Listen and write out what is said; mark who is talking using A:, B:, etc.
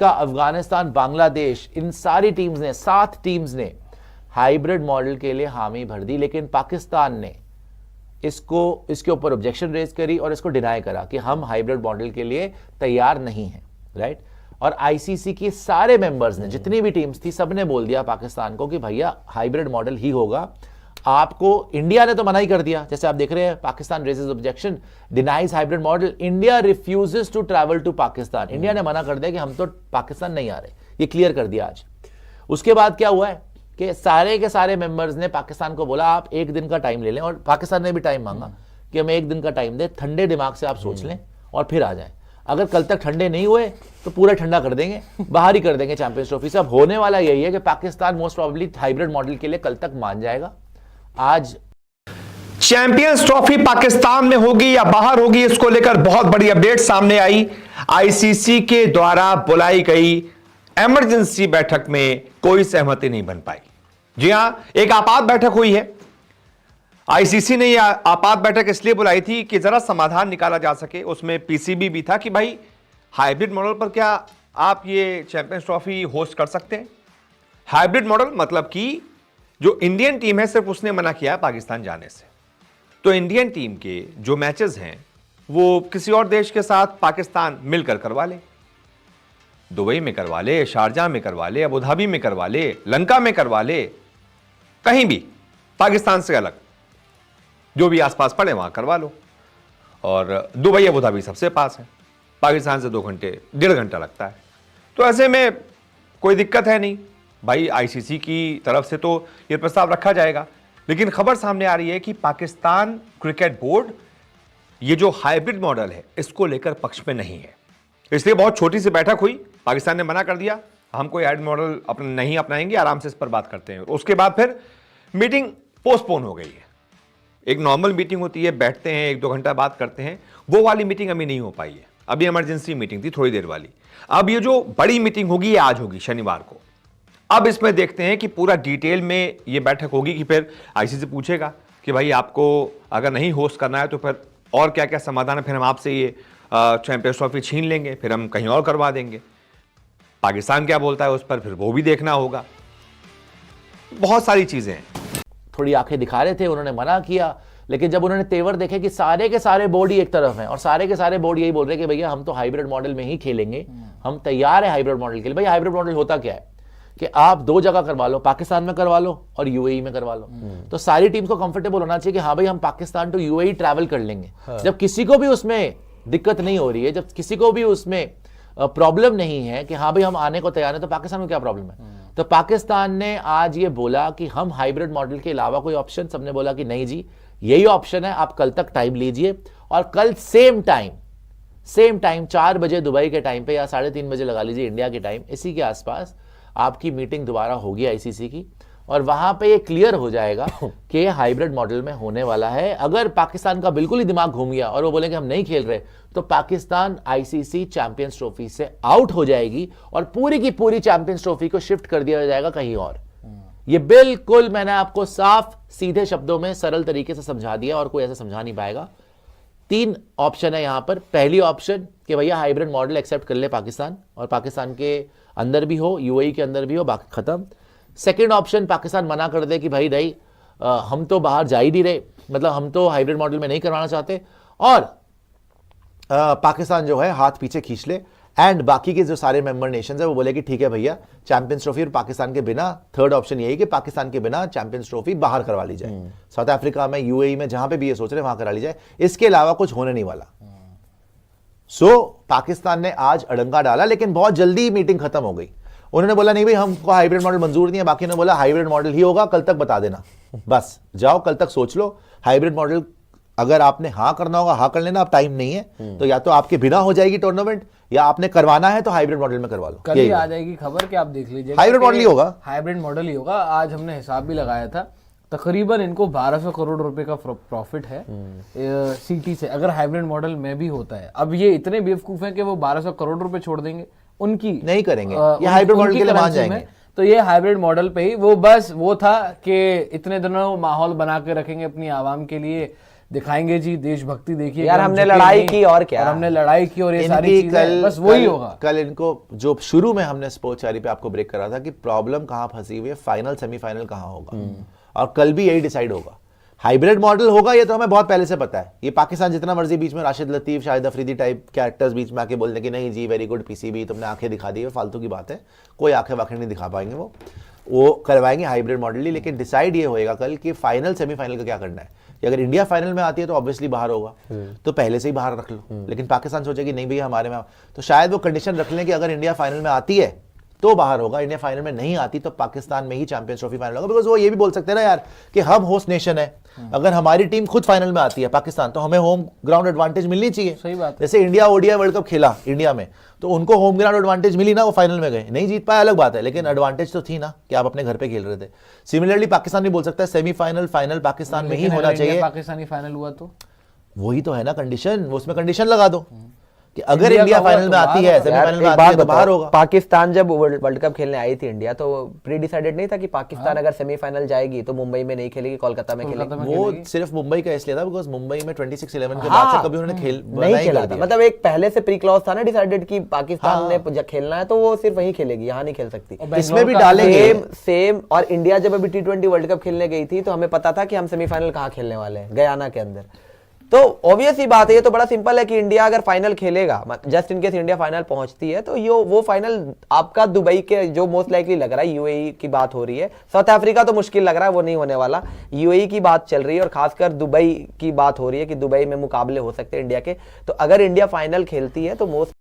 A: America, Afghanistan, Bangladesh, इन सारी teams ने, 7 teams ने हाइब्रिड मॉडल के लिए हामी भर दी, लेकिन पाकिस्तान ने इसके ऊपर ऑब्जेक्शन रेज करी और इसको डिनाई करा कि हम हाइब्रिड मॉडल के लिए तैयार नहीं हैं, राइट। और आईसीसी के सारे मेंबर्स ने, जितनी भी टीम्स थी, सबने बोल दिया पाकिस्तान को कि भैया हाइब्रिड मॉडल ही होगा। आपको इंडिया ने तो मना ही कर दिया, जैसे आप देख रहे हैं, Pakistan raises objection, denies hybrid model, India refuses to travel to Pakistan. India ने मना कर दिया कि हम तो पाकिस्तान नहीं आ रहे, ये क्लियर कर दिया आज। उसके बाद क्या हुआ है कि सारे के सारे मेंबर्स ने पाकिस्तान को बोला आप एक दिन का टाइम ले लें, और पाकिस्तान ने भी टाइम मांगा कि हम एक दिन का टाइम दें, ठंडे दिमाग से आप सोच लें और फिर आ जाएं। अगर कल तक ठंडे नहीं हुए तो पूरा ठंडा कर देंगे, बाहर ही कर देंगे चैंपियंस ट्रॉफी से। अब होने वाला यही है कि Pakistan most probably hybrid model के लिए कल तक मान जाएगा। आज
B: चैंपियंस ट्रॉफी पाकिस्तान में होगी या बाहर होगी, इसको लेकर बहुत बड़ी अपडेट सामने आई। आईसीसी के द्वारा बुलाई गई इमरजेंसी बैठक में कोई सहमति नहीं बन पाई। जी हां, एक आपात बैठक हुई है। आईसीसी ने यह आपात बैठक इसलिए बुलाई थी कि जरा समाधान निकाला जा सके। उसमें पीसीबी भी था कि भाई हाइब्रिड मॉडल पर क्या आप ये चैंपियंस ट्रॉफी होस्ट कर सकते हैं। हाइब्रिड मॉडल मतलब कि जो इंडियन टीम है सिर्फ उसने मना किया पाकिस्तान जाने से, तो इंडियन टीम के जो मैचेस हैं वो किसी और देश के साथ पाकिस्तान मिलकर करवा ले, दुबई में करवा ले, शारजाह में करवा ले, अबू धाबी में करवा ले, लंका में करवा ले, कहीं भी पाकिस्तान से अलग जो भी आसपास पड़े वहां करवा लो। और दुबई अबू धाबी सबसे पास है, पाकिस्तान से 1.5 घंटा लगता है, तो ऐसे में कोई दिक्कत है नहीं भाई। आईसीसी की तरफ से तो यह प्रस्ताव रखा जाएगा, लेकिन खबर सामने आ रही है कि पाकिस्तान क्रिकेट बोर्ड ये जो हाइब्रिड मॉडल है इसको लेकर पक्ष में नहीं है। इसलिए बहुत छोटी सी बैठक हुई, पाकिस्तान ने मना कर दिया हम कोई हाइब्रिड मॉडल नहीं अपनाएंगे, आराम से इस पर बात करते हैं। उसके बाद फिर मीटिंग पोस्टपोन हो गई है। एक नॉर्मल मीटिंग होती है, बैठते हैं 1-2 घंटा बात करते हैं, वो वाली मीटिंग अभी नहीं हो पाई है। अभी इमरजेंसी मीटिंग थी थोड़ी देर वाली। अब ये जो बड़ी मीटिंग होगी ये आज होगी शनिवार को। अब इसमें देखते हैं कि पूरा डिटेल में ये बैठक होगी कि फिर आईसीसी पूछेगा कि भाई आपको अगर नहीं होस्ट करना है तो फिर और क्या क्या समाधान है, फिर हम आपसे ये चैंपियंस ट्रॉफी छीन लेंगे, फिर हम कहीं और करवा देंगे। पाकिस्तान क्या बोलता है उस पर फिर वो भी देखना होगा। बहुत सारी चीजें हैं।
A: थोड़ी आंखें दिखा रहे थे, उन्होंने मना किया, लेकिन जब उन्होंने तेवर देखे कि सारे के सारे बोर्ड ही एक तरफ हैं और सारे के सारे बोर्ड यही बोल रहे हैं कि भैया हम तो हाइब्रिड मॉडल में ही खेलेंगे, हम तैयार है हाइब्रिड मॉडल के लिए। भैया हाइब्रिड मॉडल होता क्या है कि आप 2 जगह करवा लो, पाकिस्तान में करवा लो और यूएई में करवा लो। तो सारी टीम्स को कंफर्टेबल होना चाहिए कि हाँ भाई हम पाकिस्तान टू यूएई ट्रैवल कर लेंगे। जब किसी को भी उसमें दिक्कत नहीं हो रही है, जब किसी को भी उसमें प्रॉब्लम नहीं है कि हाँ भाई हम आने को तैयार है, तो पाकिस्तान को क्या प्रॉब्लम है। तो पाकिस्तान ने आज ये बोला कि हम हाइब्रिड मॉडल के अलावा कोई ऑप्शन, सबने बोला कि नहीं जी यही ऑप्शन है, आप कल तक टाइम लीजिए और कल सेम टाइम 4 बजे दुबई के टाइम पे या 3:30 बजे लगा लीजिए इंडिया के टाइम, इसी के आसपास आपकी मीटिंग दोबारा होगी आईसीसी की, और वहां पे ये क्लियर हो जाएगा कि ये हाइब्रिड मॉडल में होने वाला है। अगर पाकिस्तान का बिल्कुल ही दिमाग घूम गया और वो बोले कि हम नहीं खेल रहे, तो पाकिस्तान आईसीसी चैंपियंस ट्रॉफी से आउट हो जाएगी और पूरी की पूरी चैंपियंस ट्रॉफी को शिफ्ट कर दिया जाएगा कहीं और। ये बिल्कुल मैंने आपको साफ सीधे शब्दों में सरल तरीके से समझा दिया और कोई ऐसे समझा नहीं पाएगा। 3 ऑप्शन है यहां पर। पहली ऑप्शन कि भैया हाइब्रिड मॉडल एक्सेप्ट कर ले पाकिस्तान, और पाकिस्तान के अंदर भी हो, यूएई के अंदर भी हो, बाकी खत्म। सेकंड ऑप्शन पाकिस्तान मना कर दे कि भाई नहीं हम तो बाहर जा ही नहीं रहे, मतलब हम तो हाइब्रिड मॉडल में नहीं करवाना चाहते, और पाकिस्तान जो है हाथ पीछे खींच ले, एंड बाकी के जो सारे मेंबर नेशंस है वो बोले कि ठीक है भैया चैंपियंस ट्रॉफी और पाकिस्तान के बिना, थर्ड ऑप्शन यही कि पाकिस्तान के बिना चैंपियंस ट्रॉफी बाहर करवा ली जाए, साउथ अफ्रीका में, यूएई में, जहां पे भी ये सोच रहे हैं वहां करा ली जाए, इसके अलावा कुछ होने नहीं वाला। पाकिस्तान ने आज अड़ंगा डाला, लेकिन बहुत जल्दी मीटिंग खत्म हो गई। उन्होंने बोला नहीं भाई हमको हाइब्रिड मॉडल मंजूर नहीं है, बाकी ने बोला हाइब्रिड मॉडल ही होगा, कल तक बता देना, बस जाओ कल तक सोच लो। हाइब्रिड मॉडल अगर आपने हाँ करना होगा हाँ कर लेना, अब टाइम नहीं है तो या तो आपके बिना हो जाएगी टूर्नामेंट, या आपने करवाना है तो हाइब्रिड मॉडल में करवा लो।
C: कल ही आ जाएगी खबर कि आप देख लीजिए
A: हाइब्रिड मॉडल ही होगा,
C: हाइब्रिड मॉडल ही होगा। आज हमने हिसाब भी लगाया था, तकरीबन इनको 1200 करोड़ रुपए का प्रॉफिट है सीटी से, अगर हाइब्रिड मॉडल में भी होता है। अब ये इतने बेवकूफ हैं कि वो 1200 करोड़ रुपए छोड़ देंगे, उनकी
A: नहीं करेंगे, ये हाइब्रिड मॉडल के लिए मान जाएंगे।
C: तो ये हाइब्रिड मॉडल पे ही वो बस वो था कि इतने दिनों माहौल बना के रखेंगे अपनी आवाम के लिए दिखाएंगे जी देशभक्ति देखिए
D: यार
C: कि हम
D: हमने
C: झुके
D: लड़ाई
C: नहीं,
D: की और क्या।
C: और हमने लड़ाई की और ये सारी
A: इनकी
C: चीजें बस वही होगा।
A: कल इनको जो शुरू में हमने स्पोर्ट्स चारी पे आपको ब्रेक करा था कि प्रॉब्लम कहां फंसी हुई है, फाइनल सेमीफाइनल कहां होगा, और कल भी यही डिसाइड होगा। हाइब्रिड मॉडल होगा ये तो हमें बहुत पहले से पता है। ये पाकिस्तान जितना मर्जी बीच में राशिद लतीफ, शाहिद अफरीदी टाइप कैरेक्टर्स बीच में आके बोलने कि नहीं जी वेरी गुड पीसीबी, तुमने आंखें दिखा दी, फालतू की बात है, कोई आंखें वाखें नहीं दिखा पाएंगे, वो करवाएंगे हाइब्रिड मॉडल ही। लेकिन डिसाइड ये होएगा कल कि फाइनल सेमीफाइनल का क्या करना है। कि अगर इंडिया फाइनल में आती है तो ऑब्वियसली बाहर होगा, तो पहले से ही बाहर रख लो। लेकिन पाकिस्तान सोचेगी नहीं भैया हमारे में, तो शायद वो कंडीशन रख लें कि अगर इंडिया फाइनल में आती है तो बाहर होगा, इंडिया फाइनल में नहीं आती तो पाकिस्तान में ही चैंपियंस ट्रॉफी फाइनल होगा। बिकॉज वो ये भी बोल सकते हैं ना यार कि हम होस्ट नेशन है, अगर हमारी टीम खुद फाइनल में आती है पाकिस्तान, तो हमें होम ग्राउंड एडवांटेज मिलनी चाहिए।
C: सही बात है।
A: जैसे इंडिया ओडीआई वर्ल्ड कप खेला इंडिया में, तो उनको होम ग्राउंड एडवांटेज मिली ना, वो फाइनल में गए, नहीं जीत पाए अलग बात है, लेकिन एडवांटेज तो थी ना कि आप अपने घर पे खेल रहे थे। सिमिलरली पाकिस्तान भी बोल सकता है सेमीफाइनल फाइनल पाकिस्तान में ही
C: लेकिन
A: होना
C: अगर इंडिया
A: चाहिए।
C: पाकिस्तानी फाइनल हुआ तो
A: वही तो है ना कंडीशन, वो उसमें कंडीशन लगा दो कि अगर
C: इंडिया
A: इंडिया
C: का हुआ
A: फाइनल
C: तो
A: में आती
C: बाहर
A: है,
C: होगा।
A: सेमीफाइनल में
D: एक
A: आती है
D: बात
A: तो बाहर
D: बताओ,
A: होगा।
D: पाकिस्तान जब वर्ल्ड कप खेलने आई थी इंडिया, तो प्री डिसाइडेड नहीं था कि पाकिस्तान अगर सेमीफाइनल जाएगी तो मुंबई में नहीं खेलेगी, कोलकाता में खेलेगी।
A: वो सिर्फ मुंबई का इसलिए था बिकॉज मुंबई में 26/11 के बाद से कभी उन्होंने खेल
D: नहीं
A: नहीं
D: खेला
A: कर
D: था,
A: दिया।
D: मतलब एक पहले से प्री क्लॉज था ना डिसाइडेड कि पाकिस्तान ने जब खेलना है तो वो सिर्फ वहीं खेलेगी, यहाँ नहीं खेल सकती।
A: इसमें भी डालेंगे
D: सेम। और इंडिया जब अभी T20 वर्ल्ड कप खेलने गई थी तो हमें पता था कि हम सेमीफाइनल कहाँ खेलने वाले हैं, गयाना के अंदर। तो ऑब्वियस ही बात है, ये तो बड़ा सिंपल है कि इंडिया अगर फाइनल खेलेगा, just in case India final पहुंचती है, तो वो फाइनल आपका दुबई के, जो मोस्ट लाइकली लग रहा है यूएई की बात हो रही है, साउथ अफ्रीका तो मुश्किल लग रहा है, वो नहीं होने वाला, यूएई की बात चल रही है, और खासकर दुबई की बात हो रही है कि दुबई में मुकाबले हो सकते हैं इंडिया के। तो अगर इंडिया फाइनल खेलती है तो मोस्ट